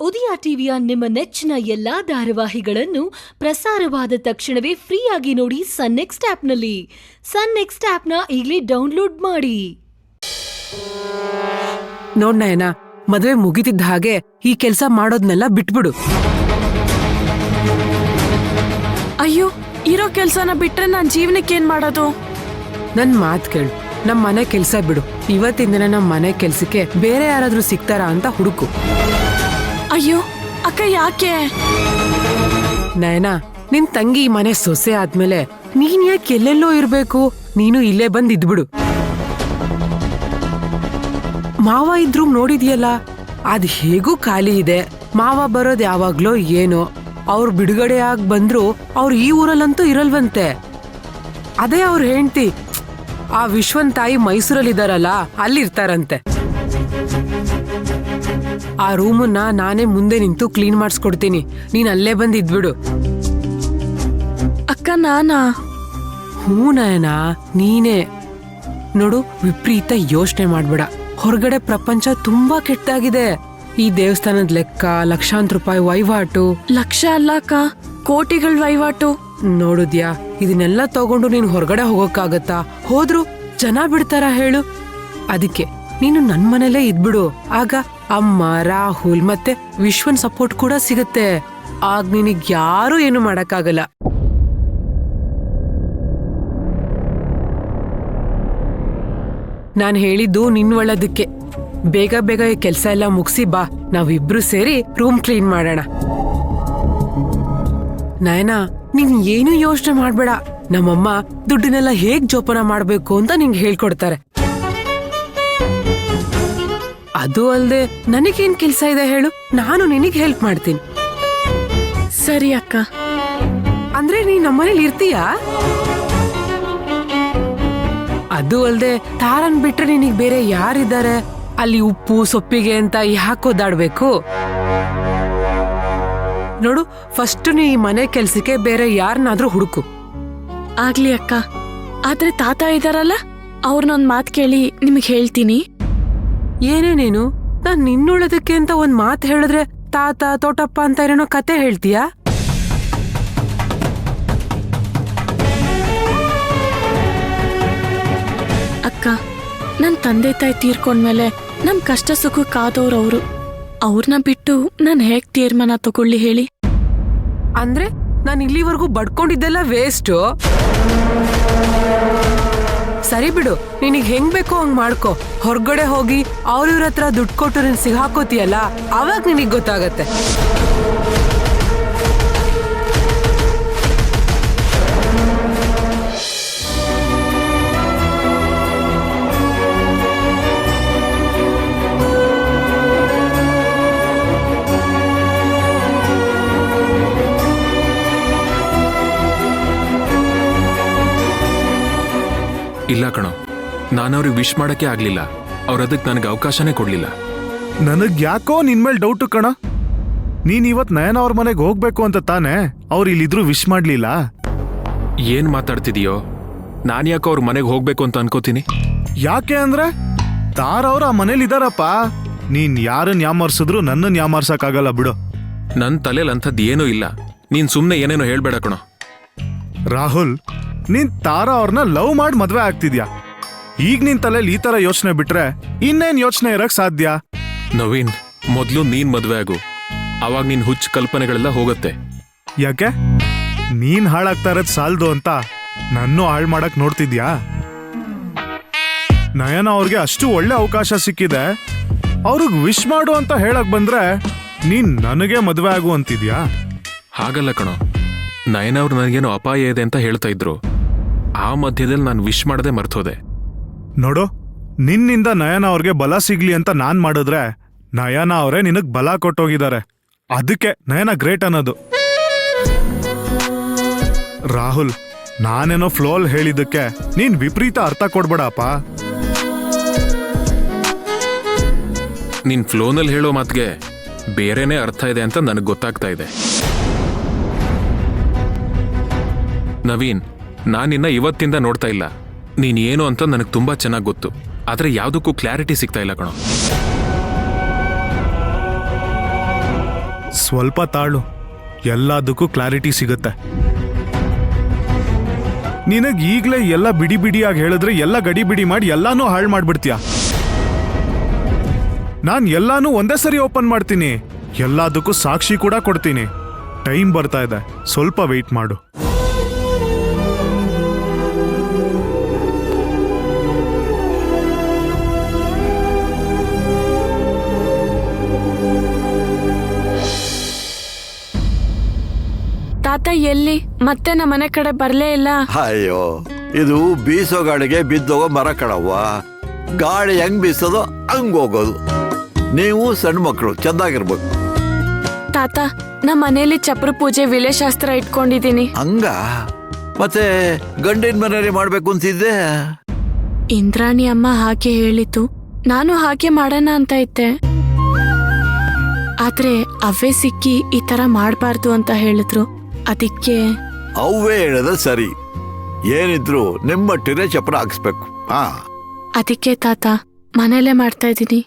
ಉದಯ ಟಿವಿಯ ನಿಮ್ಮ ನೆಚ್ಚಿನ ಎಲ್ಲಾ ಧಾರಾವಾಹಿಗಳನ್ನು ಪ್ರಸಾರವಾದ ತಕ್ಷಣವೇ ಫ್ರೀಯಾಗಿ ನೋಡಿ ಸನ್ ನೆಕ್ಸ್ಟ್ ಆಪ್ನಲ್ಲಿ. ಸನ್ ನೆಕ್ಸ್ಟ್ ಆಪ್ನ ಈಗಲೇ ಡೌನ್ಲೋಡ್ ಮಾಡಿ. ನೋಡ್ ನಯನ, ಮದುವೆ ಮುಗಿತಿದ್ದ ಹಾಗೆ ಈ ಕೆಲ್ಸ ಮಾಡೋದ್ನೆಲ್ಲ ಬಿಟ್ಬಿಡು. ಅಯ್ಯೋ, ಇರೋ ಕೆಲ್ಸನ ಬಿಟ್ರೆ ನಾನ್ ಜೀವನಕ್ಕೆ ಏನ್ ಮಾಡೋದು? ನನ್ ಮಾತ್ ಕೇಳು, ನಮ್ ಮನೆ ಕೆಲ್ಸ ಬಿಡು. ಇವತ್ತಿನ ದಿನ ನಮ್ ಮನೆ ಕೆಲ್ಸಕ್ಕೆ ಬೇರೆ ಯಾರಾದ್ರೂ ಸಿಗ್ತಾರಾ ಅಂತ ಹುಡುಕು. ಅಯ್ಯೋ ಅಕ್ಕ, ಯಾಕೆ? ನಯನ, ನಿನ್ ತಂಗಿ ಈ ಮನೆ ಸೊಸೆ ಆದ್ಮೇಲೆ ನೀನ್ ಯಾಕೆ ಎಲ್ಲೆಲ್ಲೋ ಇರ್ಬೇಕು? ನೀನು ಇಲ್ಲೇ ಬಂದ್ ಇದ್ಬಿಡು. ಮಾವ ಇದ್ರು ನೋಡಿದ್ಯಲ್ಲ, ಅದ್ ಹೇಗೂ ಖಾಲಿ ಇದೆ. ಮಾವ ಬರೋದ್ ಯಾವಾಗ್ಲೋ ಏನೋ. ಅವ್ರು ಬಿಡುಗಡೆ ಆಗ್ ಬಂದ್ರು ಅವ್ರು ಈ ಊರಲ್ಲಂತೂ ಇರಲ್ವಂತೆ. ಅದೇ ಅವ್ರ ಹೆಂಡ್ತಿ ಆ ವಿಶ್ವನ್ ತಾಯಿ ಮೈಸೂರಲ್ಲಿದಾರಲ್ಲ, ಅಲ್ಲಿರ್ತಾರಂತೆ. ಆ ರೂಮನ್ನ ನಾನೇ ಮುಂದೆ ನಿಂತು ಕ್ಲೀನ್ ಮಾಡಿಸ್ಕೊಡ್ತೀನಿ, ನೀನ್ ಅಲ್ಲೇ ಬಂದ್ ಇದ್ಬಿಡು. ಅಕ್ಕ, ನಾನಾ? ಹ್ಞೂ ನಯನ, ನೀನೇ. ನೋಡು, ವಿಪರೀತ ಯೋಚನೆ ಮಾಡ್ಬೇಡ. ಹೊರಗಡೆ ಪ್ರಪಂಚ ತುಂಬಾ ಕೆಟ್ಟಾಗಿದೆ. ಈ ದೇವಸ್ಥಾನದ ಲೆಕ್ಕ, ಲಕ್ಷಾಂತರ ರೂಪಾಯಿ ವಹಿವಾಟು. ಲಕ್ಷ ಅಲ್ಲ ಅಕ್ಕ, ಕೋಟಿಗಳ ವಹಿವಾಟು. ನೋಡುದ್ಯಾ, ಇದನ್ನೆಲ್ಲ ತಗೊಂಡು ನೀನ್ ಹೊರಗಡೆ ಹೋಗೋಕ್ಕಾಗತ್ತಾ? ಹೋದ್ರು ಜನ ಬಿಡ್ತಾರ ಹೇಳು? ಅದಕ್ಕೆ ನೀನು ನನ್ ಮನೇಲೇ ಇದ್ಬಿಡು. ಆಗ ಅಮ್ಮ, ರಾಹುಲ್ ಮತ್ತೆ ವಿಶ್ವನ್ ಸಪೋರ್ಟ್ ಕೂಡ ಸಿಗತ್ತೆ. ಆಗ ನಿನಗ್ ಯಾರು ಏನು ಮಾಡಕ್ಕಾಗಲ್ಲ. ನಾನ್ ಹೇಳಿದ್ದು ನಿನ್ ಒಳ್ಳೇದಕ್ಕೆ. ಬೇಗ ಬೇಗ ಈ ಕೆಲ್ಸ ಎಲ್ಲ ಮುಗಿಸಿ ಬಾ, ನಾವಿಬ್ರು ಸೇರಿ ರೂಮ್ ಕ್ಲೀನ್ ಮಾಡೋಣ. ನಯನ, ನೀನ್ ಏನು ಯೋಚನೆ ಮಾಡ್ಬೇಡ. ನಮ್ಮಮ್ಮ ದುಡ್ಡನ್ನೆಲ್ಲ ಹೇಗ್ ಜೋಪಾನ ಮಾಡ್ಬೇಕು ಅಂತ ನಿಂಗೆ ಹೇಳ್ಕೊಡ್ತಾರೆ. ಅದು ಅಲ್ದೆ ನನಗೇನ್ ಕೆಲ್ಸ ಇದೆ ಹೇಳು? ನಾನು ನಿನಗ್ ಹೆಲ್ಪ್ ಮಾಡ್ತೀನಿ. ಸರಿ ಅಕ್ಕ. ಅಂದ್ರೆ ನೀನ್ ನಮ್ಮನೇಲಿ ಇರ್ತೀಯಾ? ಅದು ಅಲ್ದೆ ತಾರನ್ ಬಿಟ್ರೆ ನಿನಗ್ ಬೇರೆ ಯಾರಿದ್ದಾರೆ? ಅಲ್ಲಿ ಉಪ್ಪು ಸೊಪ್ಪಿಗೆ ಅಂತ ಯಾಕೆ ಓದಾಡ್ಬೇಕು? ನೋಡು, ಫಸ್ಟ್ ನೀ ಈ ಮನೆ ಕೆಲ್ಸಕ್ಕೆ ಬೇರೆ ಯಾರನ್ನಾದ್ರೂ ಹುಡುಕು. ಆಗ್ಲಿ ಅಕ್ಕ, ಆದ್ರೆ ತಾತ ಇದಾರಲ್ಲ, ಅವ್ರನ್ನೊಂದ್ ಮಾತ್ ಕೇಳಿ ನಿಮಗ್ ಹೇಳ್ತೀನಿ. ಏನೇನೇನು? ನಾನ್ ನಿನ್ನೊಳದಕ್ಕೆ ಅಂತ ಒಂದ್ ಮಾತು ಹೇಳಿದ್ರೆ ತಾತ ತೋಟಪ್ಪ ಅಂತ ಏನೇನೋ ಕತೆ ಹೇಳ್ತೀಯಾ? ಅಕ್ಕ, ನನ್ ತಂದೆ ತಾಯಿ ತೀರ್ಕೊಂಡ್ಮೇಲೆ ನಮ್ ಕಷ್ಟ ಸುಖ ಕಾದವ್ರು ಅವ್ರು. ಅವ್ರನ್ನ ಬಿಟ್ಟು ನಾನ್ ಹೇಗ್ ತೀರ್ಮಾನ ತಗೊಳ್ಳಿ ಹೇಳಿ? ಅಂದ್ರೆ ನಾನ್ ಇಲ್ಲಿವರೆಗೂ ಬಡ್ಕೊಂಡಿದ್ದೆಲ್ಲ ವೇಸ್ಟು. ಸರಿ ಬಿಡು, ನಿನಗ್ ಹೆಂಗ್ ಬೇಕೋ ಹಂಗ್ ಮಾಡ್ಕೊ. ಹೊರಗಡೆ ಹೋಗಿ ಅವ್ರಿವ್ರ ಹತ್ರ ದುಡ್ಡು ಕೊಟ್ಟು ನೀನ್ ಸಿಗಾಕೋತಿಯಲ್ಲ, ಅವಾಗ ನಿನಗ್ ಗೊತ್ತಾಗತ್ತೆ. ಇಲ್ಲ ಕಣೋ, ನಾನವ್ರಿಗೆ ವಿಶ್ ಮಾಡಕ್ಕೆ ಆಗ್ಲಿಲ್ಲ. ಅವ್ರದಕ್ಕೆ ನನಗೆ ಅವಕಾಶನೇ ಕೊಡ್ಲಿಲ್ಲ. ನನಗ್ ಯಾಕೋ ನಿನ್ಮೇಲೆ ಡೌಟು ಕಣ. ನೀನ್ ಇವತ್ ನಯನ ಅವ್ರ ಮನೆಗೆ ಹೋಗ್ಬೇಕು ಅಂತ ತಾನೆ ಅವ್ರು ಇಲ್ಲಿದ್ರು ವಿಶ್ ಮಾಡ್ಲಿಲ್ಲ? ಏನ್ ಮಾತಾಡ್ತಿದೀಯೋ? ನಾನ್ ಯಾಕೋ ಅವ್ರ ಮನೆಗೆ ಹೋಗ್ಬೇಕು ಅಂತ ಅನ್ಕೋತೀನಿ. ಯಾಕೆ ಅಂದ್ರೆ ತಾರ ಅವ್ರ ಆ ಮನೇಲಿ ಇದಾರಪ್ಪ. ನೀನ್ ಯಾರನ್ನ ಯಾಮರ್ಸಿದ್ರು ನನ್ನನ್ ಯಾಮರ್ಸಕ್ಕಾಗಲ್ಲ ಬಿಡು. ನನ್ ತಲೆಲ್ ಅಂಥದ್ದು ಏನೂ ಇಲ್ಲ. ನೀನ್ ಸುಮ್ನೆ ಏನೇನೋ ಹೇಳ್ಬೇಡ ಕಣೋ. ರಾಹುಲ್, ನೀನ್ ತಾರಾ ಅವ್ರನ್ನ ಲವ್ ಮಾಡಿ ಮದ್ವೆ ಆಗ್ತಿದ್ಯಾ. ಈಗ ನಿನ್ ತಲೆಯಲ್ಲಿ ಈ ತರ ಯೋಚನೆ ಬಿಟ್ರೆ ಇನ್ನೇನ್ ಯೋಚನೆ ಇರಕ್ ಸಾಧ್ಯ? ನವೀನ್, ಮೊದ್ಲು ನೀನ್ ಮದ್ವೆ ಆಗು, ಅವಾಗ ನಿನ್ ಹುಚ್ಚ ಕಲ್ಪನೆಗಳೆಲ್ಲ ಹೋಗತ್ತೆ. ಯಾಕೆ? ನೀನ್ ಹಾಳಾಗ್ತಾ ಇರೋದ್ ಸಾಲ್ದು ಅಂತ ನನ್ನೂ ಹಾಳ್ ಮಾಡಕ್ ನೋಡ್ತಿದ್ಯಾ? ನಯನ ಅವ್ರಿಗೆ ಅಷ್ಟು ಒಳ್ಳೆ ಅವಕಾಶ ಸಿಕ್ಕಿದೆ, ಅವ್ರಿಗೆ ವಿಶ್ ಮಾಡು ಅಂತ ಹೇಳಕ್ ಬಂದ್ರೆ ನೀನ್ ನನಗೆ ಮದ್ವೆ ಆಗು ಅಂತಿದ್ಯಾ? ಹಾಗಲ್ಲ ಕಣೋ, ನಯನ ಅವ್ರು ನನಗೇನೋ ಅಪಾಯ ಇದೆ ಅಂತ ಹೇಳ್ತಾ ಇದ್ರು. ಆ ಮಧ್ಯದಲ್ಲಿ ನಾನು ವಿಶ್ ಮಾಡದೆ ಮರ್ತೋದೆ. ನೋಡು, ನಿನ್ನಿಂದ ನಯನ ಅವ್ರಿಗೆ ಬಲ ಸಿಗ್ಲಿ ಅಂತ ನಾನ್ ಮಾಡಿದ್ರೆ ನಯನ ಅವರೇ ನಿನಗ್ ಬಲ ಕೊಟ್ಟೋಗಿದ್ದಾರೆ. ಅದಕ್ಕೆ ನಯನ ಗ್ರೇಟ್ ಅನ್ನೋದು. ರಾಹುಲ್, ನಾನೇನೋ ಫ್ಲೋಲ್ ಹೇಳಿದ್ದಕ್ಕೆ ನೀನ್ ವಿಪರೀತ ಅರ್ಥ ಕೊಡ್ಬೇಡಪ್ಪ. ನಿನ್ ಫ್ಲೋನಲ್ಲಿ ಹೇಳೋ ಮಾತ್ಗೆ ಬೇರೆನೇ ಅರ್ಥ ಇದೆ ಅಂತ ನನಗೆ ಗೊತ್ತಾಗ್ತಾ ಇದೆ. ನವೀನ್, ನಾನಿನ್ನ ಇವತ್ತಿಂದ ನೋಡ್ತಾ ಇಲ್ಲ. ನೀನ್ ಏನು ಅಂತ ನನಗೆ ತುಂಬಾ ಚೆನ್ನಾಗಿ ಗೊತ್ತು. ಆದ್ರೆ ಯಾವುದಕ್ಕೂ ಕ್ಲಾರಿಟಿ ಸಿಗ್ತಾ ಇಲ್ಲ ಕಣೋ. ಸ್ವಲ್ಪ ತಾಳು, ಎಲ್ಲದಕ್ಕೂ ಕ್ಲಾರಿಟಿ ಸಿಗುತ್ತೆ. ನಿನಗ್ ಈಗ್ಲೇ ಎಲ್ಲ ಬಿಡಿ ಬಿಡಿಯಾಗಿ ಹೇಳಿದ್ರೆ ಎಲ್ಲ ಗಡಿ ಬಿಡಿ ಮಾಡಿ ಎಲ್ಲಾನು ಹಾಳು ಮಾಡ್ಬಿಡ್ತೀಯ. ನಾನ್ ಎಲ್ಲಾನು ಒಂದೇ ಸರಿ ಓಪನ್ ಮಾಡ್ತೀನಿ, ಎಲ್ಲದಕ್ಕೂ ಸಾಕ್ಷಿ ಕೂಡ ಕೊಡ್ತೀನಿ. ಟೈಮ್ ಬರ್ತಾ ಇದೆ, ಸ್ವಲ್ಪ ವೆಯ್ಟ್ ಮಾಡು. ತಾತ ಎಲ್ಲಿ? ಮತ್ತೆ ನಮ್ಮ ಮನೆ ಕಡೆ ಬರ್ಲೇ ಇಲ್ಲ. ಅಯ್ಯೋ, ಇದು ಬೀಸೋ ಗಾಳಿಗೆ ಬಿದ್ದೋಗೋ ಮರ ಕಣವ್ವ. ಗಾಳಿ ಹೆಂಗ್ ಬೀಸೋದೋ ಹಂಗ್ ಹೋಗೋದು. ನೀವು ಸಣ್ಣ ಮಕ್ಕಳು, ಚೆಂದಾಗಿರ್ಬೇಕು. ತಾತ, ನಮ್ಮ ಮನೇಲಿ ಚಪ್ರ ಪೂಜೆ ವಿಲೇಶಾಸ್ತ್ರ ಇಟ್ಕೊಂಡಿದೀನಿ. ಹಂಗ? ಮತ್ತೆ ಗಂಡಿನ ಮನೇಲಿ ಮಾಡ್ಬೇಕು ಅಂತಿದ್ದೆ. ಇಂದ್ರಾಣಿ ಅಮ್ಮ ಹಾಗೆ ಹೇಳಿತು, ನಾನು ಹಾಗೆ ಮಾಡೋಣ ಅಂತ ಇದ್ದೆ. ಆದ್ರೆ ಅವೇ ಸಿಕ್ಕಿ ಈ ತರ ಮಾಡ್ಬಾರ್ದು ಅಂತ ಹೇಳಿದ್ರು. ಅದಕ್ಕೆ ಅವೇ ಹೇಳದ ಸರಿ. ಏನಿದ್ರು ನಿಮ್ಮಟ್ಟಿನೇ ಚಪ್ರ ಹಾಕ್ಸ್ಬೇಕು. ಅದಕ್ಕೆ ತಾತ ಮನೇಲೆ ಮಾಡ್ತಾ ಇದ್ದೀನಿ.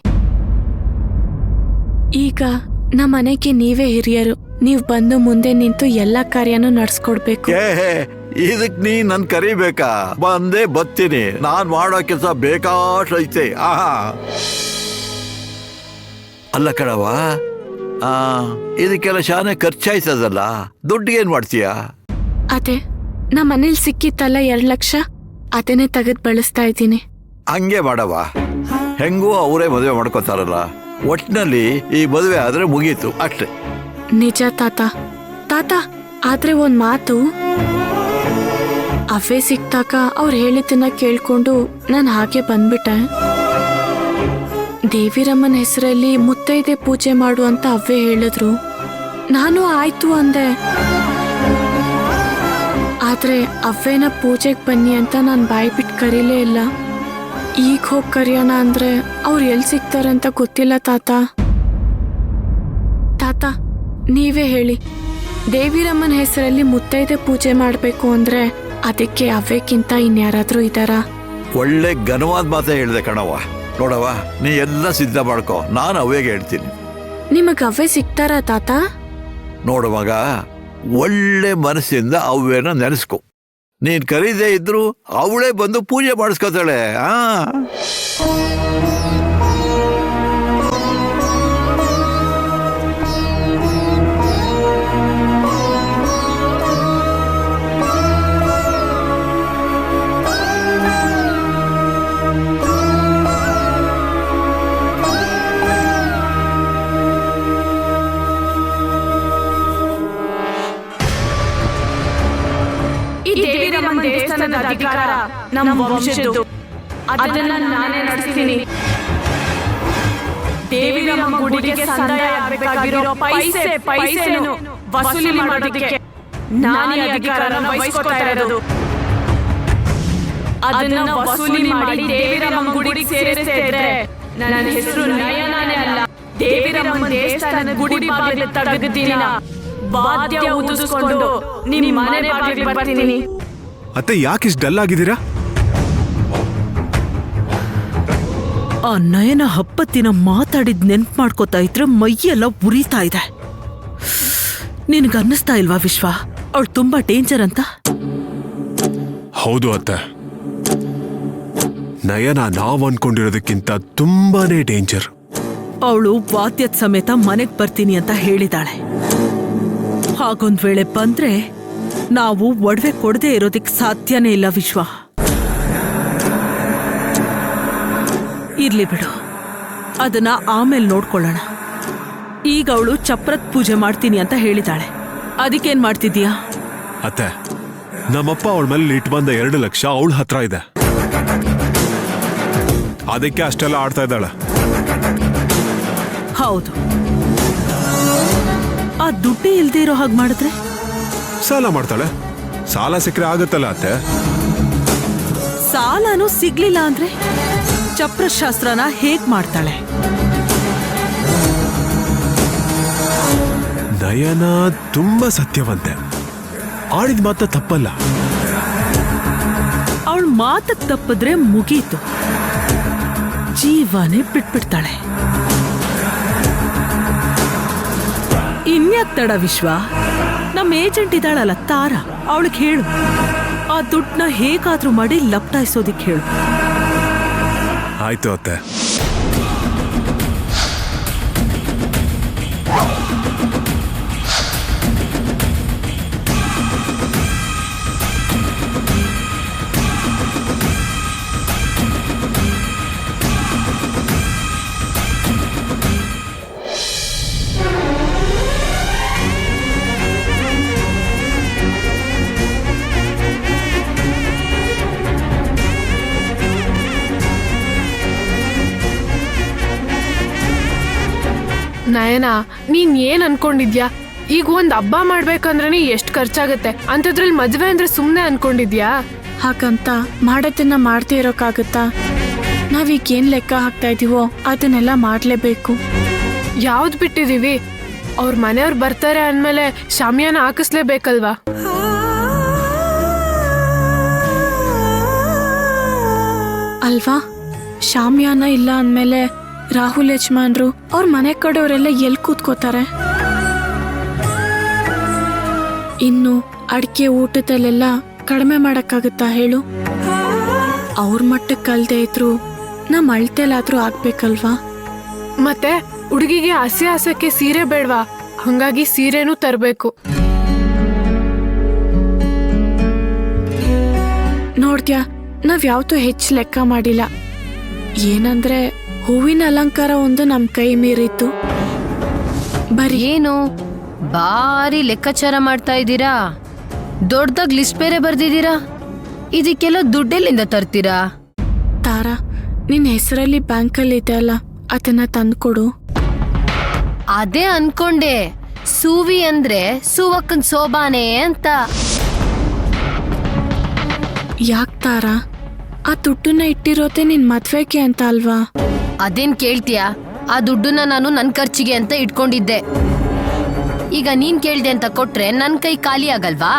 ಈಗ ನಮ್ಮ ಮನೆಗೆ ನೀವೇ ಹಿರಿಯರು, ನೀವ್ ಬಂದು ಮುಂದೆ ನಿಂತು ಎಲ್ಲಾ ಕಾರ್ಯನೂ ನಡ್ಸ್ಕೊಡ್ಬೇಕು. ಇದಕ್ ನೀ ನನ್ ಕರಿಬೇಕಾ? ಬಂದೇ ಬತ್ತೀನಿ. ನಾನ್ ಮಾಡೋ ಕೆಲಸ ಬೇಕಾಷ್ಟೈತೆ. ಅಲ್ಲ ಕಣವ, ಇದಕ್ಕೆಲ್ಲ ಶಾನೆ ಖರ್ಚಾಯ್ತದಲ್ಲ, ದುಡ್ಡಿಗೇನ್ ಮಾಡ್ತೀಯ? ಅದೇ ನಮ್ಮ ಮನೇಲಿ ಸಿಕ್ಕಿತ್ತಲ್ಲ 2 ಲಕ್ಷ, ಅದನ್ನೇ ತೆಗೆದು ಬಳಸ್ತಾ ಇದ್ದೀನಿ. ಹಂಗೆ ಮಾಡವ. ಹೆಂಗೂ ಅವರೇ ಮದುವೆ ಮಾಡ್ಕೋತಾರಲ್ಲ, ಒಟ್ನಲ್ಲಿ ಈ ಮದುವೆ ಆದ್ರೆ ಮುಗೀತು ಅಷ್ಟೇ. ನಿಜ ತಾತ. ತಾತ, ಆದ್ರೆ ಒಂದ್ ಮಾತು, ಅವೇ ಸಿಕ್ತಾಗ ಅವ್ರು ಹೇಳಿದ್ದನ್ನ ಕೇಳ್ಕೊಂಡು ನಾನು ಹಾಗೆ ಬಂದ್ಬಿಟ್ಟೆ. ದೇವಿರಮ್ಮನ ಹೆಸರಲ್ಲಿ ಮುತ್ತೈದೆ ಪೂಜೆ ಮಾಡು ಅಂತ ಅವೇ ಹೇಳಿದ್ರು. ನಾನು ಆಯ್ತು ಅಂದೆ. ಆದ್ರೆ ಅವ್ವೇನ ಪೂಜೆಗೆ ಬನ್ನಿ ಅಂತ ನಾನು ಬಾಯಿ ಬಿಟ್ಟು ಕರೀಲೇ ಇಲ್ಲ. ಈಗ ಹೋಗಿ ಕರೆಯೋಣ ಅಂದ್ರೆ ಅವ್ರು ಎಲ್ಲಿ ಸಿಗ್ತಾರಂತ ಗೊತ್ತಿಲ್ಲ ತಾತ. ತಾತ, ನೀವೇ ಹೇಳಿ, ದೇವಿರಮ್ಮನ ಹೆಸರಲ್ಲಿ ಮುತ್ತೈದೆ ಪೂಜೆ ಮಾಡಬೇಕು ಅಂದ್ರೆ ಅದಕ್ಕೆ ಅವ್ವೇಕ್ಕಿಂತ ಇನ್ಯಾರಾದ್ರೂ ಇದ್ದಾರಾ? ಒಳ್ಳೆ ಘನವಾದ ಮಾತೇ ಹೇಳಿದೆ ಕಣವ. ನೋಡವ, ನೀ ಎಲ್ಲ ಸಿದ್ಧ ಮಾಡ್ಕೊ, ನಾನು ಅವೇಗೆ ಹೇಳ್ತೀನಿ. ನಿಮಗ್ ಅವ್ವೇ ಸಿಗ್ತಾರಾ ತಾತ? ನೋಡು ಮಗ, ಒಳ್ಳೆ ಮನಸ್ಸಿಂದ ಅವ್ವೇನ ನೆನೆಸ್ಕೊ. ನೀನ್ ಕರೀದೇ ಇದ್ರು ಅವಳೇ ಬಂದು ಪೂಜೆ ಮಾಡಿಸ್ಕೊತಾಳೆ. ದೇವಸ್ಥಾನದ ಅಧಿಕಾರ ನಮ್ಮ ವಂಶದ್ದು. ಅದನ್ನ ನಾನೇ ನಡೆಸ್ತೀನಿ. ದೇವಿರಮ್ಮ ಗುಡಿಗೆ ಸಂದಾಯ ಆಗಬೇಕಾಗಿರೋ ಪೈಸೆನು ವಸೂಲಿ ಮಾಡೋದಕ್ಕೆ ನಾನೇ ಅಧಿಕಾರನ ವಹಿಸ್ಕೊತಾ ಇರೋದು. ಅದನ್ನ ವಸೂಲಿ ಮಾಡಿ ದೇವಿರಮ್ಮ ಗುಡಿಗೆ ಸೇರಿಸ್ತಾ ಇದ್ರೆ ನನ್ನ ಹೆಸರು ನಯನಾನೇ ಅಲ್ಲ, ದೇವಿರಮ್ಮ ದೇವಸ್ಥಾನದ ಗುಡಿ ಬಾಗಿಲು ತೆಗೆದ ದಿನ ವಾದ್ಯ ಊದಿಸ್ಕೊಂಡು ನಿಮ್ಮ ಮನೆ ಬಾಗಿಲಿಗೆ ಬರ್ತೀನಿ. ಅತ್ತೆ, ಯಾಕೆ ಇಷ್ಟು ಡಲ್ ಆಗಿದ್ದೀರಾ? ಆ ನಯನ ಹಬ್ಬತ್ತಿನ ಮಾತಾಡಿದ್ ನೆನ್ಪು ಮಾಡ್ಕೋತಾ ಇದ್ರೆ ಮೈಯೆಲ್ಲ ಉರಿತಾ ಇದೆ. ನಿನಗನ್ನಿಸ್ತಾ ಇಲ್ವಾ ವಿಶ್ವ, ಅವಳು ತುಂಬಾ ಡೇಂಜರ್ ಅಂತ? ಹೌದು ಅತ್ತೆ, ನಯನ ನಾವ್ ಅನ್ಕೊಂಡಿರೋದಕ್ಕಿಂತ ತುಂಬಾನೇ ಡೇಂಜರ್. ಅವಳು ವಾದ್ಯದ ಸಮೇತ ಮನೆಗ್ ಬರ್ತೀನಿ ಅಂತ ಹೇಳಿದಾಳೆ. ಹಾಗೊಂದ್ ವೇಳೆ ಬಂದ್ರೆ ನಾವು ಒಡವೆ ಕೊಡದೆ ಇರೋದಿಕ್ ಸಾಧ್ಯನೇ ಇಲ್ಲ ವಿಶ್ವ. ಇರ್ಲಿ ಬಿಡು, ಅದನ್ನ ಆಮೇಲೆ ನೋಡ್ಕೊಳ್ಳೋಣ. ಈಗ ಅವಳು ಚಪ್ರತ್ ಪೂಜೆ ಮಾಡ್ತೀನಿ ಅಂತ ಹೇಳಿದಾಳೆ, ಅದಕ್ಕೇನ್ ಮಾಡ್ತಿದ್ಯಾ? ಅತ್ತೆ, ನಮ್ಮಪ್ಪ ಅವಳ ಮೇಲೆ ಇಟ್ಟು ಬಂದ 2 ಲಕ್ಷ ಅವಳ ಹತ್ರ ಇದೆ. ಅದಕ್ಕೆ ಅಷ್ಟೆಲ್ಲ ಆಡ್ತಾ ಇದ್ದಾಳೆ. ಹೌದು, ಆ ದುಡ್ಡೇ ಇಲ್ದೇ ಇರೋ ಹಾಗೆ ಮಾಡಿದ್ರೆ? ಸಾಲ ಮಾಡ್ತಾಳೆ. ಸಾಲ ಸಿಕ್ಕರೆ ಆಗುತ್ತಲ್ಲ ಅತ್ತೆ. ಸಾಲನೂ ಸಿಗ್ಲಿಲ್ಲ ಅಂದ್ರೆ ಚಪ್ರಶಾಸ್ತ್ರನ ಹೇಗ್ ಮಾಡ್ತಾಳೆ? ನಯನ ತುಂಬಾ ಸತ್ಯವಂತೆ, ಆಡಿದ ಮಾತ್ರ ತಪ್ಪಲ್ಲ. ಅವಳ ಮಾತಕ್ ತಪ್ಪಿದ್ರೆ ಮುಗೀತು, ಜೀವನೇ ಬಿಟ್ಬಿಡ್ತಾಳೆ. ಇನ್ಯಾಕ್ ತಡ ವಿಶ್ವ, ನಮ್ಮ ಏಜೆಂಟ್ ಇದ್ದಾಳಲ್ಲ ತಾರಾ, ಅವಳಿಗೆ ಹೇಳು ಆ ದುಡ್ಡನ್ನ ಹೇಗಾದ್ರೂ ಮಾಡಿ ಲಪ್ಟಾಯಿಸೋದಿಕ್ ಹೇಳು. ಆಯ್ತು ಅತ್ತೆ. ನಯನ, ನೀನ್ ಏನ್ ಅನ್ಕೊಂಡಿದ್ಯಾ? ಈಗ ಒಂದ್ ಹಬ್ಬ ಮಾಡ್ಬೇಕಂದ್ರೆ ಎಷ್ಟ್ ಖರ್ಚಾಗತ್ತೆ, ಅಂತದ್ರಲ್ಲಿ ಮದ್ವೆ ಅಂದ್ರೆ ಸುಮ್ನೆ ಅನ್ಕೊಂಡಿದ್ಯಾ? ಹಾಗಂತ ಮಾಡೋದನ್ನ ಮಾಡ್ದೇ ಇರೋಕ್ಕಾಗತ್ತಾ? ನಾವೀಗ ಏನ್ ಲೆಕ್ಕ ಹಾಕ್ತಾ ಇದೀವೋ ಅದನ್ನೆಲ್ಲ ಮಾಡ್ಲೇಬೇಕು. ಯಾವ್ದ್ ಬಿಟ್ಟಿದೀವಿ? ಅವ್ರ ಮನೆಯವ್ರು ಬರ್ತಾರೆ ಅಂದ್ಮೇಲೆ ಶಾಮಿಯಾನ ಹಾಕಿಸ್ಲೇಬೇಕಲ್ವಾ? ಅಲ್ವಾ? ಶಾಮಿಯಾನ ಇಲ್ಲ ಅಂದ್ಮೇಲೆ ರಾಹುಲ್ ಯಜಮಾನ್ರು ಅವ್ರ ಮನೆ ಕಡೆಯವರೆಲ್ಲ ಎಲ್ಲಿ ಕೂತ್ಕೋತಾರೆ? ಇನ್ನು ಅಡಿಕೆ ಊಟದಲ್ಲೆಲ್ಲ ಕಡಿಮೆ ಮಾಡಕ್ಕಾಗತ್ತಾ ಹೇಳು? ಅವ್ರ ಮಟ್ಟಕ್ಕೆ ಕಲ್ದೇ ಇದ್ರು ನಮ್ಮ ಅಳ್ತೆಲಾದ್ರೂ ಆಗ್ಬೇಕಲ್ವಾ? ಮತ್ತೆ ಹುಡುಗಿಗೆ ಹಸಕ್ಕೆ ಸೀರೆ ಬೇಡ್ವಾ? ಹಂಗಾಗಿ ಸೀರೆನೂ ತರ್ಬೇಕು. ನೋಡ್ದ್ಯಾ, ನಾವ್ ಯಾವತ್ತೂ ಹೆಚ್ಚು ಲೆಕ್ಕ ಮಾಡಿಲ್ಲ. ಏನಂದ್ರೆ ಹೂವಿನ ಅಲಂಕಾರ ಒಂದು ನಮ್ ಕೈ ಮೀರಿತ್ತು. ಬರೀ ಏನು ಭಾರಿ ಲೆಕ್ಕಾಚಾರ ಮಾಡ್ತಾ ಇದ್ದೀರಾ? ದೊಡ್ಡದಾಗ್ ಲಿಸ್ಟ್ ಬೇರೆ ಬರ್ದಿದ್ದೀರಾ. ಇದಕ್ಕೆಲ್ಲ ದುಡ್ಡೆಲ್ಲಿಂದ ತರ್ತೀರಾ? ತಾರಾ, ನಿನ್ ಹೆಸರಲ್ಲಿ ಬ್ಯಾಂಕಲ್ಲಿ ಇದೆ ಅಲ್ಲ, ಅದನ್ನ ತಂದ್ಕೊಡು. ಅದೇ ಅನ್ಕೊಂಡೆ, ಸೂವಿ ಅಂದ್ರೆ ಸೂವಕ್ಕನ್ ಸೋಬಾನೆ ಅಂತ. ಯಾಕ್ ತಾರಾ? ಆ ದುಡ್ಡನ್ನ ಇಟ್ಟಿರೋದೆ ನಿನ್ ಮದ್ವೆಗೆ ಅಂತ ಅಲ್ವಾ? ಅದೇನ್ ಕೇಳ್ತೀಯಾ? ಆ ದುಡ್ಡನ್ನ ನಾನು ನನ್ ಖರ್ಚಿಗೆ ಅಂತ ಇಟ್ಕೊಂಡಿದ್ದೆ. ಈಗ ನೀನ್ ಕೇಳ್ದೆ ಅಂತ ಕೊಟ್ರೆ ನನ್ ಕೈ ಖಾಲಿ ಆಗಲ್ವಾ?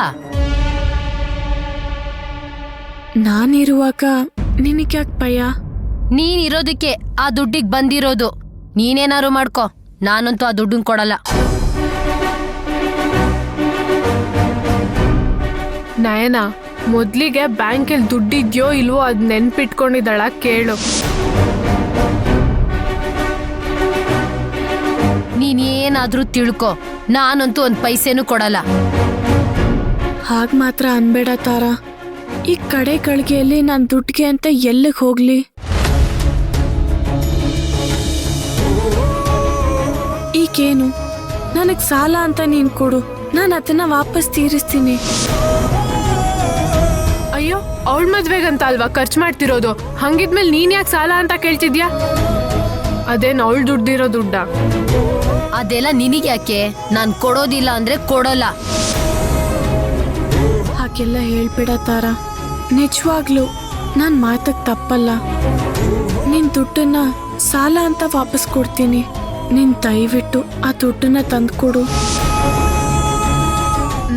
ನಾನಿರುವಾಗ ನಿನಗ್ಯಾಕ್ ಭಯ? ನೀನ್ ಇರೋದಕ್ಕೆ ಆ ದುಡ್ಡಿಗೆ ಬಂದಿರೋದು. ನೀನೇನಾರು ಮಾಡ್ಕೊ, ನಾನಂತೂ ಆ ದುಡ್ಡನ್ ಕೊಡಲ್ಲ. ನಯನ, ಮೊದ್ಲಿಗೆ ಬ್ಯಾಂಕಲ್ಲಿ ದುಡ್ಡಿದ್ಯೋ ಇಲ್ವೋ ಅದ್ ನೆನ್ಪಿಟ್ಕೊಂಡಿದ್ದಾಳ ಕೇಳು. ನೀನೇನಾದ್ರೂ ತಿಳ್ಕೊ, ನಾನಂತೂ ಒಂದ್ ಪೈಸೆನೂ ಕೊಡಲ್ಲ. ಹಾಗ್ ಮಾತ್ರ ಅನ್ಬೇಡ ತಾರಾ. ಈ ಕಡೆ ಗಳಿಗೆಯಲ್ಲಿ ನಾನ್ ದುಡ್ಡಿಗೆ ಅಂತ ಎಲ್ಲಿಗೆ ಹೋಗ್ಲಿ? ಈಗೇನು, ನನಗ್ ಸಾಲ ಅಂತ ನೀನ್ ಕೊಡು, ನಾನು ಅದನ್ನ ವಾಪಸ್ ತೀರಿಸ್ತೀನಿ. ಅಯ್ಯೋ, ಅವಳ ಮದ್ವೆಗಂತ ಅಲ್ವಾ ಖರ್ಚು ಮಾಡ್ತಿರೋದು. ಹಂಗಿದ್ಮೇಲೆ ನೀನ್ ಯಾಕೆ ಸಾಲ ಅಂತ ಕೇಳ್ತಿದ್ಯಾ? ಅದೇನ್ ಅವಳು ದುಡ್ಡಿರೋ ದುಡ್ಡ? ಅದೆಲ್ಲ ನಿನಗ್ಯಾಕೆ? ನಾನ್ ಕೊಡೋದಿಲ್ಲ ಅಂದ್ರೆ ಕೊಡಲ್ಲ. ಹಾಗೆಲ್ಲ ಹೇಳ್ಬೇಡ ತಾರಾ. ನಿಜವಾಗ್ಲು ನಾನ್ ಮಾತಕ್ ತಪ್ಪಲ್ಲ. ನಿನ್ ದುಡ್ಡನ್ನ ಸಾಲ ಅಂತ ವಾಪಸ್ ಕೊಡ್ತೀನಿ. ನೀನ್ ದಯವಿಟ್ಟು ಆ ದುಡ್ಡನ್ನ ತಂದ್ಕೊಡು.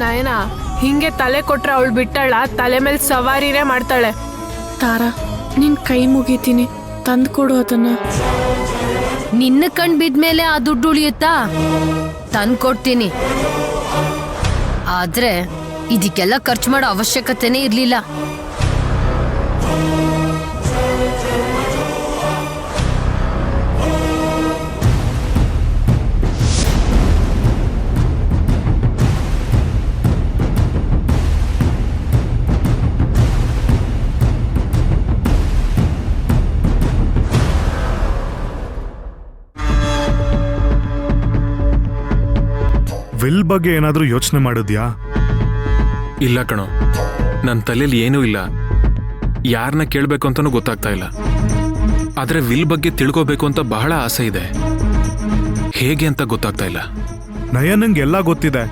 ನಯನ, ಹಿಂಗೆ ತಲೆ ಕೊಟ್ರೆ ಅವಳು ಬಿಟ್ಟಾಳ, ತಲೆ ಮೇಲೆ ಸವಾರಿನೇ ಮಾಡ್ತಾಳೆ. ತಾರಾ, ನಿನ್ ಕೈ ಮುಗಿತೀನಿ, ತಂದ್ಕೊಡು ಅದನ್ನ. ನಿನ್ನ ಕಣ್ ಬಿದ್ಮೇಲೆ ಆ ದುಡ್ಡು ಉಳಿಯುತ್ತಾ? ತಂದ್ಕೊಡ್ತೀನಿ. ಆದ್ರೆ ಇದಕ್ಕೆಲ್ಲ ಖರ್ಚು ಮಾಡೋ ಅವಶ್ಯಕತೆನೇ ಇರ್ಲಿಲ್ಲ. ವಿಲ್ ಬಗ್ಗೆ ಏನಾದ್ರೂ ಯೋಚನೆ ಮಾಡಿದ್ಯಾ? ಇಲ್ಲ ಕಣೋ, ನನ್ನ ತಲೆಯಲ್ಲಿ ಏನೂ ಇಲ್ಲ. ಯಾರನ್ನ ಕೇಳಬೇಕು ಅಂತನೂ ಗೊತ್ತಾಗ್ತಾ ಇಲ್ಲ. ಆದರೆ ವಿಲ್ ಬಗ್ಗೆ ತಿಳ್ಕೋಬೇಕು ಅಂತ ಬಹಳ ಆಸೆ ಇದೆ. ಹೇಗೆ ಅಂತ ಗೊತ್ತಾಗ್ತಾ ಇಲ್ಲ. ನಯನಂಗೆ ಎಲ್ಲ ಗೊತ್ತಿದೆ,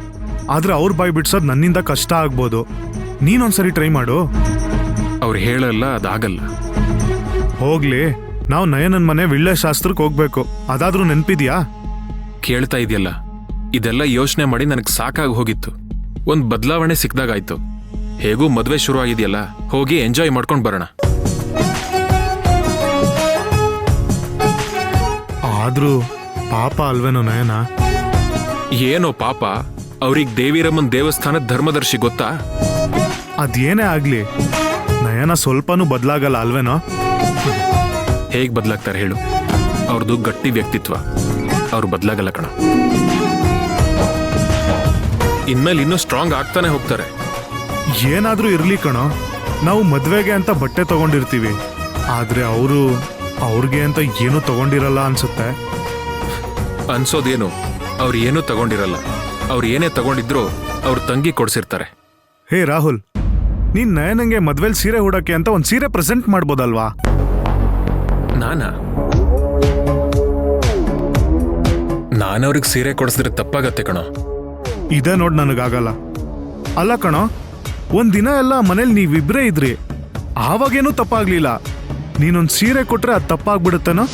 ಆದ್ರೆ ಅವ್ರ ಬಾಯ್ ಬಿಡ್ಸೋದು ನನ್ನಿಂದ ಕಷ್ಟ ಆಗ್ಬೋದು. ನೀನೊಂದ್ಸರಿ ಟ್ರೈ ಮಾಡು. ಅವ್ರು ಹೇಳಲ್ಲ, ಅದಾಗಲ್ಲ. ಹೋಗ್ಲಿ, ನಾವು ನಯನನ್ ಮನೆ ವಿಳ್ಳೆ ಶಾಸ್ತ್ರಕ್ಕೆ ಹೋಗ್ಬೇಕು. ಅದಾದ್ರೂ ನೆನ್ಪಿದ್ಯಾ? ಕೇಳ್ತಾ ಇದೆಯಲ್ಲ, ಇದೆಲ್ಲ ಯೋಚನೆ ಮಾಡಿ ನನಗೆ ಸಾಕಾಗಿ ಹೋಗಿತ್ತು. ಒಂದು ಬದಲಾವಣೆ ಸಿಕ್ದಾಗಾಯ್ತು. ಹೇಗೂ ಮದುವೆ ಶುರು ಆಗಿದೆಯಲ್ಲ, ಹೋಗಿ ಎಂಜಾಯ್ ಮಾಡ್ಕೊಂಡು ಬರೋಣ. ಆದ್ರೂ ಪಾಪ ಅಲ್ವೇನೋ ನಯನ? ಏನೋ ಪಾಪ, ಅವ್ರಿಗೆ ದೇವಿರಮ್ಮನ್ ದೇವಸ್ಥಾನದ ಧರ್ಮದರ್ಶಿ ಗೊತ್ತಾ? ಅದೇನೇ ಆಗ್ಲಿ ನಯನ ಸ್ವಲ್ಪನೂ ಬದಲಾಗಲ್ಲ ಅಲ್ವೇನೋ? ಹೇಗ್ ಬದಲಾಗ್ತಾರೆ ಹೇಳು? ಅವ್ರದ್ದು ಗಟ್ಟಿ ವ್ಯಕ್ತಿತ್ವ, ಅವ್ರು ಬದಲಾಗಲ್ಲ ಕಣ. ಇನ್ಮೇಲೆ ಇನ್ನೂ ಸ್ಟ್ರಾಂಗ್ ಆಗ್ತಾನೆ ಹೋಗ್ತಾರೆ. ಏನಾದ್ರೂ ಇರ್ಲಿ ಕಣೋ, ನಾವು ಮದ್ವೆಗೆ ಅಂತ ಬಟ್ಟೆ ತಗೊಂಡಿರ್ತೀವಿ, ಆದ್ರೆ ಅವ್ರಿಗೆ ಅಂತ ಏನೂ ತಗೊಂಡಿರಲ್ಲ ಅನ್ಸುತ್ತೆ. ಅನ್ಸೋದೇನು, ಅವ್ರು ಏನೂ ತಗೊಂಡಿರಲ್ಲ. ಅವ್ರು ಏನೇ ತಗೊಂಡಿದ್ರು ಅವ್ರ ತಂಗಿ ಕೊಡ್ಸಿರ್ತಾರೆ. ಹೇ ರಾಹುಲ್, ನೀನ್ ನಯನಂಗೆ ಮದ್ವೆಲ್ ಸೀರೆ ಉಡಕ್ಕೆ ಅಂತ ಒಂದ್ ಸೀರೆ ಪ್ರೆಸೆಂಟ್ ಮಾಡ್ಬೋದಲ್ವಾ? ನಾನವ್ರಿಗೆ ಸೀರೆ ಕೊಡಿಸಿದ್ರೆ ತಪ್ಪಾಗತ್ತೆ ಕಣೋ. ಇದೇ ನೋಡ್ ನನಗಾಗಲ್ಲ. ಅಲ್ಲ ಕಣೋ, ಒಂದ್ ದಿನ ಎಲ್ಲ ಮನೇಲಿ ನೀವಿಬ್ರೇ ಇದ್ರಿ, ಆವಾಗೇನೂ ತಪ್ಪಾಗ್ಲಿಲ್ಲ. ನೀನೊಂದ್ ಸೀರೆ ಕೊಟ್ರೆ ಅದು ತಪ್ಪಾಗ್ಬಿಡುತ್ತೇನೋ?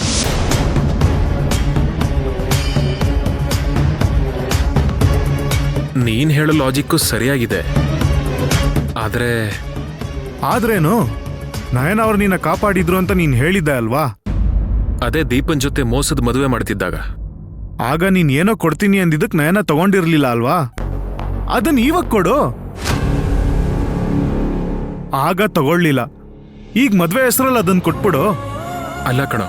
ನೀನ್ ಹೇಳೋ ಲಾಜಿಕ್ಕು ಸರಿಯಾಗಿದೆ, ಆದ್ರೇನು? ನಯನ ಅವ್ರು ನಿನ್ನ ಕಾಪಾಡಿದ್ರು ಅಂತ ನೀನ್ ಹೇಳಿದ್ದೆ ಅಲ್ವಾ? ಅದೇ ದೀಪನ್ ಜೊತೆ ಮೋಸದ ಮದುವೆ ಮಾಡ್ತಿದ್ದಾಗ. ಆಗ ನೀನ್ ಏನೋ ಕೊಡ್ತೀನಿ ಅಂದಿದ್ದಕ್ ನಯನ ತಗೊಂಡಿರ್ಲಿಲ್ಲ ಅಲ್ವಾ? ಅದನ್ನ ಇವಾಗ ಕೊಡು. ಆಗ ತಗೊಳ್ಳಿಲ್ಲ, ಈಗ ಮದ್ವೆ ಹೆಸರಲ್ಲಿ ಅದನ್ನ ಕೊಟ್ಬಿಡು. ಅಲ್ಲ ಕಣೋ,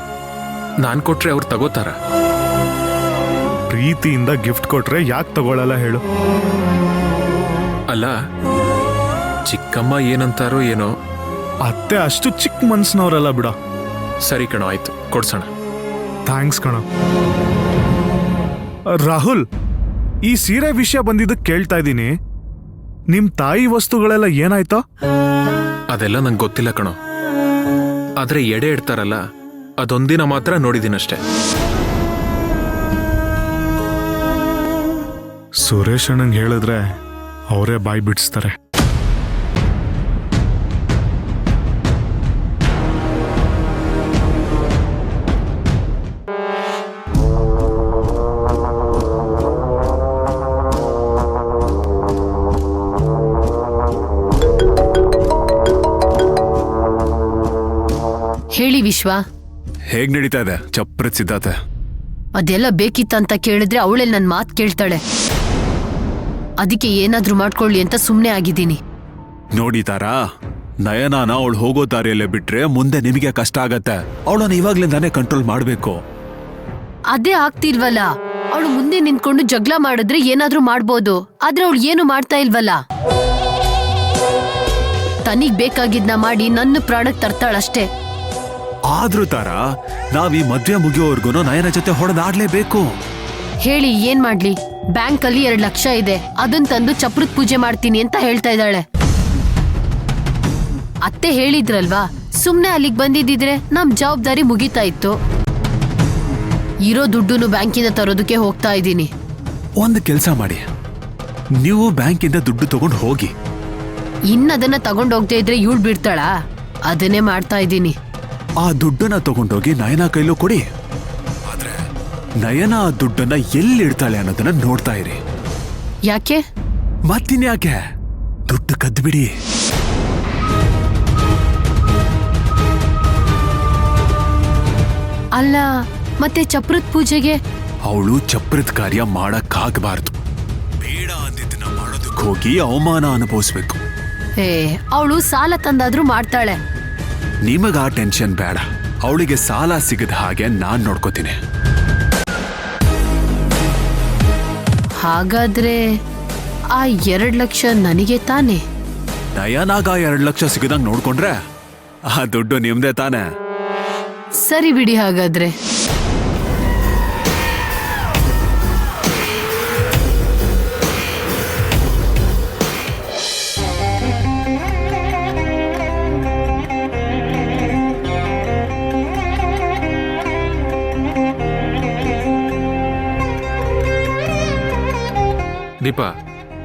ನಾನ್ ಕೊಟ್ರೆ ಅವ್ರು ತಗೋತಾರ? ಪ್ರೀತಿಯಿಂದ ಗಿಫ್ಟ್ ಕೊಟ್ರೆ ಯಾಕೆ ತಗೊಳ್ಳಲ್ಲ ಹೇಳು? ಅಲ್ಲ, ಚಿಕ್ಕಮ್ಮ ಏನಂತಾರೋ ಏನೋ. ಅತ್ತೆ ಅಷ್ಟು ಚಿಕ್ಕ ಮನ್ಸಿನವ್ರಲ್ಲ ಬಿಡ. ಸರಿ ಕಣೋ, ಆಯ್ತು, ಕೊಡ್ಸೋಣ. ಥ್ಯಾಂಕ್ಸ್ ಕಣ. ರಾಹುಲ್, ಈ ಸೀರೆ ವಿಷಯ ಬಂದಿದ್ದಕ್ಕೆ ಕೇಳ್ತಾ ಇದ್ದೀನಿ, ನಿಮ್ ತಾಯಿ ವಸ್ತುಗಳೆಲ್ಲ ಏನಾಯ್ತೋ? ಅದೆಲ್ಲ ನಂಗೆ ಗೊತ್ತಿಲ್ಲ ಕಣೋ. ಆದ್ರೆ ಎಡೆ ಇಡ್ತಾರಲ್ಲ, ಅದೊಂದಿನ ಮಾತ್ರ ನೋಡಿದ್ದೀನಷ್ಟೆ. ಸುರೇಶ್ ಅಣ್ಣಂಗೆ ಹೇಳಿದ್ರೆ ಅವರೇ ಬಾಯಿ ಬಿಡಿಸ್ತಾರೆ. ಹೇಳಿ ವಿಶ್ವ. ಹೇಗ್ ನಡೀತಾ ಇದೆ ಚಪ್ರದ ಸಿದ್ಧಾತೆ? ಅದೆಲ್ಲ ಬೇಕಿತ್ತಂತ ಕೇಳಿದ್ರೆ ಅವಳೇ ನನ್ನ ಮಾತು ಕೇಳ್ತಾಳೆ. ಅದಕ್ಕೆ ಏನಾದ್ರೂ ಮಾಡ್ಕೊಳ್ಳಿ ಅಂತ ಸುಮ್ಮನೆ ಆಗಿದ್ದೀನಿ. ನೋಡಿ ತಾರಾ, ನಯನಾನ ಅವಳು ಹೋಗೋ ದಾರಿಯಲ್ಲೇ ಬಿಟ್ರೆ ಮುಂದೆ ನಿಮಗೆ ಕಷ್ಟ ಆಗತ್ತೆ. ಅವಳನ್ನ ಇವಾಗ್ಲಿಂದಾನೇ ಕಂಟ್ರೋಲ್ ಮಾಡ್ಬೇಕು. ಅದೇ ಆಗ್ತಿಲ್ವಲ್ಲ. ಅವಳು ಮುಂದೆ ನಿಂತ್ಕೊಂಡು ಜಗಳ ಮಾಡಿದ್ರೆ ಏನಾದ್ರೂ ಮಾಡ್ಬೋದು, ಆದ್ರೆ ಅವಳು ಏನು ಮಾಡ್ತಾ ಇಲ್ವಲ್ಲ. ತನಿಗ್ ಬೇಕಾಗಿದ್ನ ಮಾಡಿ ನನ್ನ ಪ್ರಾಣಕ್ಕೆ ತರ್ತಾಳಷ್ಟೇ. ಆದ್ರೂ ತಾರಾ, ನಾವ್ ಈ ಮದ್ವೆ ಮುಗಿಯೋವರ್ಗು ನಯನ ಜೊತೆ ಹೊಡೆದಾಡ್ಲೇಬೇಕು. ಹೇಳಿ ಏನ್ ಮಾಡ್ಲಿ? ಬ್ಯಾಂಕ್ ಅಲ್ಲಿ 2 ಲಕ್ಷ ಇದೆ, ಅದನ್ ತಂದು ಚಪ್ರದ ಪೂಜೆ ಮಾಡ್ತೀನಿ ಅಂತ ಹೇಳ್ತಾ ಇದ್ದಾಳೆ. ಅತ್ತೆ ಹೇಳಿದ್ರಲ್ವಾ, ಸುಮ್ನೆ ಅಲ್ಲಿಗೆ ಬಂದಿದ್ದಿದ್ರೆ ನಮ್ ಜವಾಬ್ದಾರಿ ಮುಗಿತಾ ಇತ್ತು. ಇರೋ ದುಡ್ಡುನು ಬ್ಯಾಂಕಿಂದ ತರೋದಕ್ಕೆ ಹೋಗ್ತಾ ಇದ್ದೀನಿ. ಒಂದು ಕೆಲಸ ಮಾಡಿ, ನೀವು ಬ್ಯಾಂಕಿಂದ ದುಡ್ಡು ತಗೊಂಡು ಹೋಗಿ. ಇನ್ನದನ್ನ ತಗೊಂಡೋಗ್ತಾ ಇದ್ರೆ ಇವಳು ಬಿಡ್ತಾಳ? ಅದನ್ನೇ ಮಾಡ್ತಾ ಇದ್ದೀನಿ. ಆ ದುಡ್ಡನ್ನ ತಗೊಂಡೋಗಿ ನಯನ ಕೈಲೂ ಕೊಡಿ. ಆದ್ರೆ ನಯನ ಆ ದುಡ್ಡನ್ನ ಎಲ್ಲಿಡ್ತಾಳೆ ಅನ್ನೋದನ್ನ ನೋಡ್ತಾ ಇರಿ. ಯಾಕೆ? ಮತ್ತಿನ್ಯಾಕೆ, ದುಡ್ಡು ಕದ್ಬಿಡಿ. ಅಲ್ಲ, ಮತ್ತೆ ಚಪ್ರದ ಪೂಜೆಗೆ? ಅವಳು ಚಪ್ರದ ಕಾರ್ಯ ಮಾಡಕ್ಕಾಗಬಾರ್ದು. ಬೇಡ ಅಂದಿದ್ದನ್ನ ಮಾಡೋದಕ್ಕೆ ಹೋಗಿ ಅವಮಾನ ಅನುಭವಿಸ್ಬೇಕು. ಅವಳು ಸಾಲ ತಂದಾದ್ರೂ ಮಾಡ್ತಾಳೆ. ನಿಮಗ ಆ ಟೆನ್ಷನ್ ಬೇಡ. ಅವಳಿಗೆ ಸಾಲ ಸಿಗದ ಹಾಗೆ ನಾನ್ ನೋಡ್ಕೋತೀನಿ. ಹಾಗಾದ್ರೆ ಆ 2 ಲಕ್ಷ ನನಗೆ ತಾನೆ? ನಯನಾಗ 2 ಲಕ್ಷ ಸಿಗದಂಗ್ ನೋಡ್ಕೊಂಡ್ರೆ ಆ ದುಡ್ಡು ನಿಮ್ದೇ ತಾನೆ. ಸರಿ ಬಿಡಿ ಹಾಗಾದ್ರೆ. ದೀಪಾ,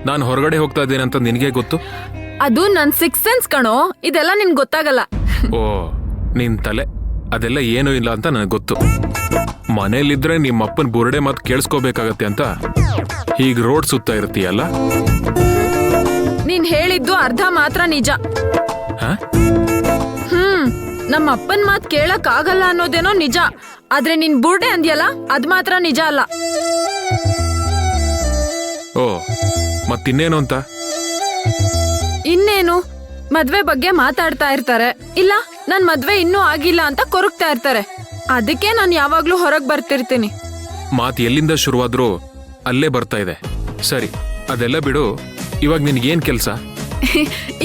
ನಾನು ಹೊರಗಡೆ ಹೋಗ್ತಾ ಇದ್ದೇನಂತ ನಿನಗೆ ಗೊತ್ತು? ಅದು ನನ್ 6th ಸೆನ್ಸ್ ಕಣೋ. ಇದೆಲ್ಲ ನಿನ್ ಗೊತ್ತಾಗಲ್ಲ. ಓ, ನಿನ್ ತಲೆ, ಅದೆಲ್ಲ ಏನೂ ಇಲ್ಲ ಅಂತ ನನಗೆ ಗೊತ್ತು. ಮನೇಲಿದ್ರೆ ನಿಮ್ಮ ಅಪ್ಪನ ಬುರುಡೆ ಮಾತು ಕೇಳಿಸ್ಕೋಬೇಕಾಗತ್ತೆ ಅಂತ ಹೀಗ್ ರೋಡ್ ಸುತ್ತಾ ಇರ್ತೀಯಲ್ಲ. ನೀನ್ ಹೇಳಿದ್ದು ಅರ್ಧ ಮಾತ್ರ ನಿಜ. ಹ? ನಮ್ಮ ಅಪ್ಪನ್ ಮಾತ್ ಕೇಳಕ್ ಆಗಲ್ಲ ಅನ್ನೋದೇನೋ ನಿಜ, ಆದ್ರೆ ನಿನ್ ಬುರ್ಡೆ ಅಂದ್ಯಲ್ಲ, ಅದ್ ಮಾತ್ರ ನಿಜ ಅಲ್ಲ. ಓ ಮತ್ತಿನ್ನೇನು ಅಂತ? ಇನ್ನೇನು, ಮದ್ವೆ ಬಗ್ಗೆ ಮಾತಾಡ್ತಾ ಇರ್ತಾರೆ, ಇಲ್ಲ ನನ್ ಮದ್ವೆ ಇನ್ನೂ ಆಗಿಲ್ಲ ಅಂತ ಕೊರಗ್ತಾ ಇರ್ತಾರೆ. ಅದಕ್ಕೆ ನಾನು ಯಾವಾಗ್ಲೂ ಹೊರಗ್ ಬರ್ತಿರ್ತೀನಿ. ಮಾತು ಎಲ್ಲಿಂದ ಶುರುವಾದ್ರೂ ಅಲ್ಲೇ ಬರ್ತಾ ಇದೆ. ಸರಿ, ಅದೆಲ್ಲ ಬಿಡು. ಇವಾಗ ನಿನ್ಗೇನ್ ಕೆಲ್ಸ?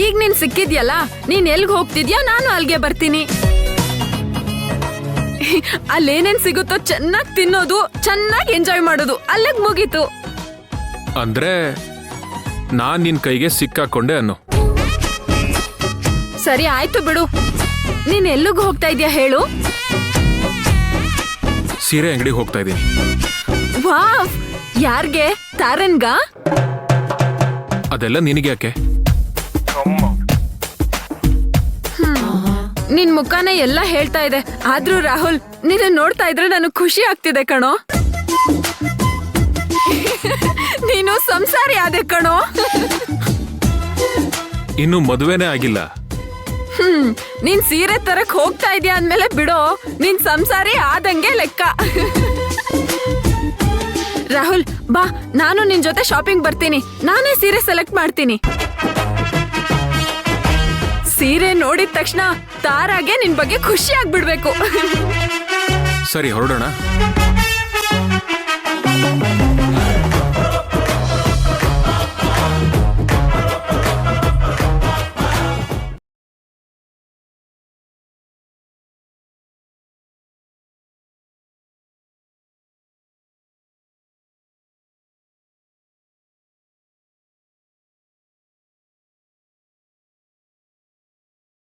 ಈಗ ನೀನ್ ಸಿಕ್ಕಿದ್ಯಲ್ಲ, ನೀನ್ ಎಲ್ಗ್ ಹೋಗ್ತಿದ್ಯಾ ನಾನು ಅಲ್ಗೆ ಬರ್ತೀನಿ. ಅಲ್ಲೇನೇನ್ ಸಿಗುತ್ತೋ ಚೆನ್ನಾಗ್ ತಿನ್ನೋದು, ಚೆನ್ನಾಗಿ ಎಂಜಾಯ್ ಮಾಡೋದು, ಅಲ್ಲಿಗ್ ಮುಗೀತು. ಅಂದ್ರೆ ನಾನ್ ನಿನ್ ಕೈಗೆ ಸಿಕ್ಕಾಕೊಂಡೆ ಅನ್ನೋ. ಸರಿ ಆಯ್ತು ಬಿಡು. ನೀನ್ ಎಲ್ಲಿಗ್ ಹೋಗ್ತಾ ಇದ್ಯಾ ಹೇಳು? ಸೀರೆ ಅಂಗಡಿಗೆ ಹೋಗ್ತಾ ಇದ್ದೀನಿ. ವಾವ್, ಯಾರ್ಗೆ? ತಾರನ್ಗ? ಅದೆಲ್ಲ ನಿನಗೆ ಯಾಕೆ? ನಿನ್ ಮುಖಾನೇ ಎಲ್ಲ ಹೇಳ್ತಾ ಇದೆ. ಆದ್ರೂ ರಾಹುಲ್, ನೀನು ನೋಡ್ತಾ ಇದ್ರೆ ನನಗ್ ಖುಷಿ ಆಗ್ತಿದೆ ಕಣೋ. ನೀನು ಸಂಸಾರಿ ಆದೆ ಕಣೋ. ಇನ್ನು ಮದುವೆನೇ ಆಗಿಲ್ಲ. ನೀನ್ ಸೀರೆ ತರಕ್ ಹೋಗ್ತಾ ಇದೀಯ ಅಂದ್ಮೇಲೆ ಬಿಡೋ, ನೀನ್ ಸಂಸಾರಿ ಆದಂಗೆ ಲೆಕ್ಕ. ರಾಹುಲ್ ಬಾ, ನಾನು ನಿನ್ ಜೊತೆ ಶಾಪಿಂಗ್ ಬರ್ತೀನಿ. ನಾನೇ ಸೀರೆ ಸೆಲೆಕ್ಟ್ ಮಾಡ್ತೀನಿ. ಸೀರೆ ನೋಡಿದ ತಕ್ಷಣ ತಾರಾಗೆ ನಿನ್ ಬಗ್ಗೆ ಖುಷಿ ಆಗ್ಬಿಡ್ಬೇಕು. ಸರಿ, ಹೊರಡೋಣ.